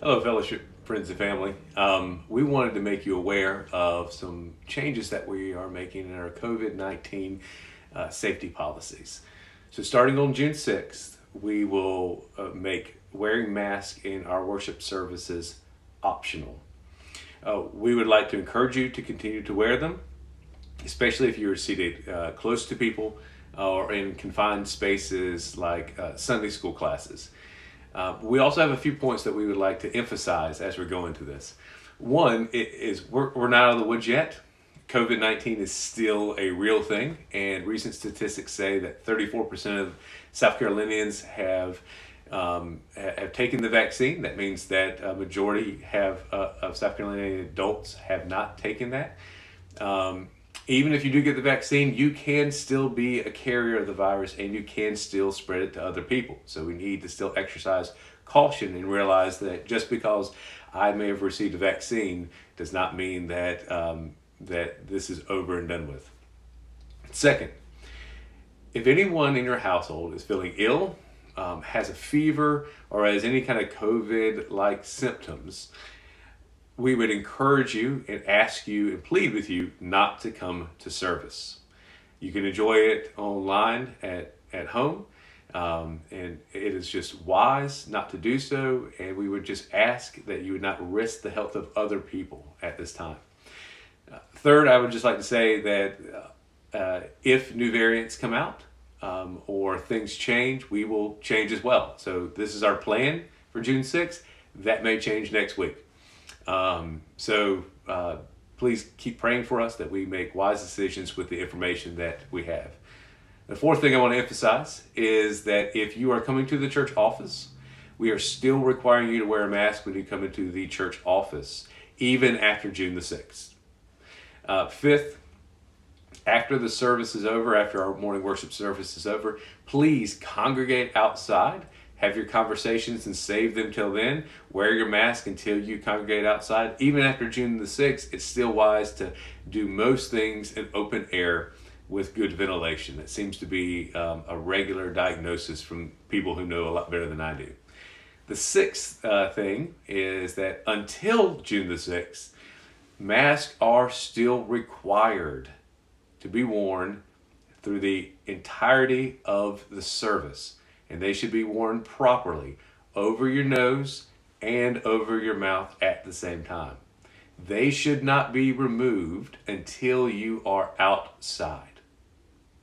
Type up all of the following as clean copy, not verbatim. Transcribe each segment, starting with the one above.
Hello, fellowship, friends, and family. We wanted to make you aware of some changes that we are making in our COVID-19 safety policies. So, starting on June 6th, we will make wearing masks in our worship services optional. We would like to encourage you to continue to wear them, especially if you're seated close to people or in confined spaces like Sunday school classes. We also have a few points that we would like to emphasize as we're going to this. One is we're not out of the woods yet. COVID-19 is still a real thing, and recent statistics say that 34% of South Carolinians have taken the vaccine. That means that a majority of South Carolinian adults have not taken that. Even if you do get the vaccine, you can still be a carrier of the virus and you can still spread it to other people. So we need to still exercise caution and realize that just because I may have received a vaccine does not mean that that this is over and done with. Second, if anyone in your household is feeling ill, has a fever, or has any kind of COVID-like symptoms, we would encourage you and ask you and plead with you not to come to service. You can enjoy it online at home, and it is just wise not to do so, and we would just ask that you would not risk the health of other people at this time. Third, I would just like to say that if new variants come out or things change, we will change as well. So this is our plan for June 6th. That may change next week. Please keep praying for us that we make wise decisions with the information that we have. The fourth thing I want to emphasize is that if you are coming to the church office, we are still requiring you to wear a mask when you come into the church office, even after June the 6th. Fifth, after the service is over, after our morning worship service is over, please congregate outside. Have your conversations and save them till then. Wear your mask until you congregate outside. Even after June the 6th, it's still wise to do most things in open air with good ventilation. That seems to be a regular diagnosis from people who know a lot better than I do. The sixth thing is that until June the 6th, masks are still required to be worn through the entirety of the service. And they should be worn properly over your nose and over your mouth at the same time. They should not be removed until you are outside.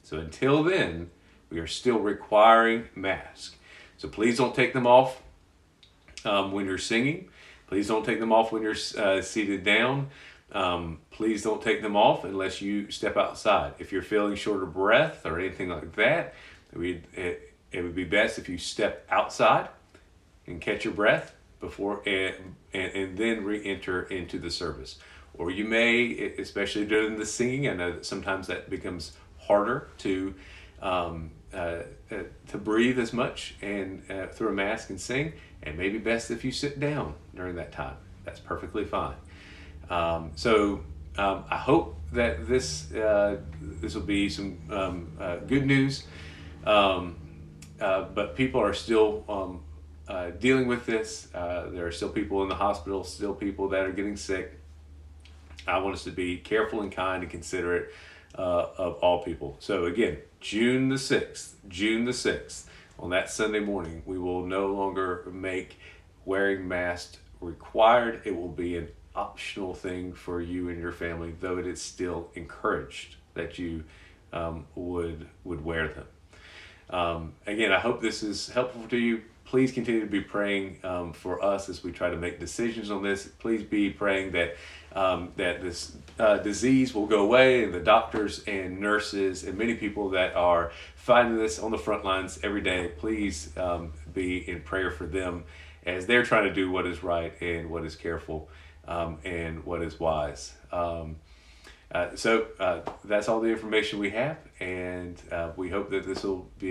So until then, we are still requiring masks. So please don't take them off when you're singing. Please don't take them off when you're seated down. Please don't take them off unless you step outside. If you're feeling short of breath or anything like that, it would be best if you step outside and catch your breath before and then re-enter into the service. Or you may, especially during the singing, I know that sometimes that becomes harder to breathe as much and through a mask and sing. And maybe best if you sit down during that time. That's perfectly fine. I hope that this will be some good news. But people are still dealing with this. There are still people in the hospital, still people that are getting sick. I want us to be careful and kind and considerate of all people. So again, June the 6th, on that Sunday morning, we will no longer make wearing masks required. It will be an optional thing for you and your family, though it is still encouraged that you would wear them. Again, I hope this is helpful to you. Please continue to be praying for us as we try to make decisions on this. Please be praying that that this disease will go away, and the doctors and nurses and many people that are fighting this on the front lines every day, please be in prayer for them as they're trying to do what is right and what is careful and what is wise. That's all the information we have, and we hope that this will be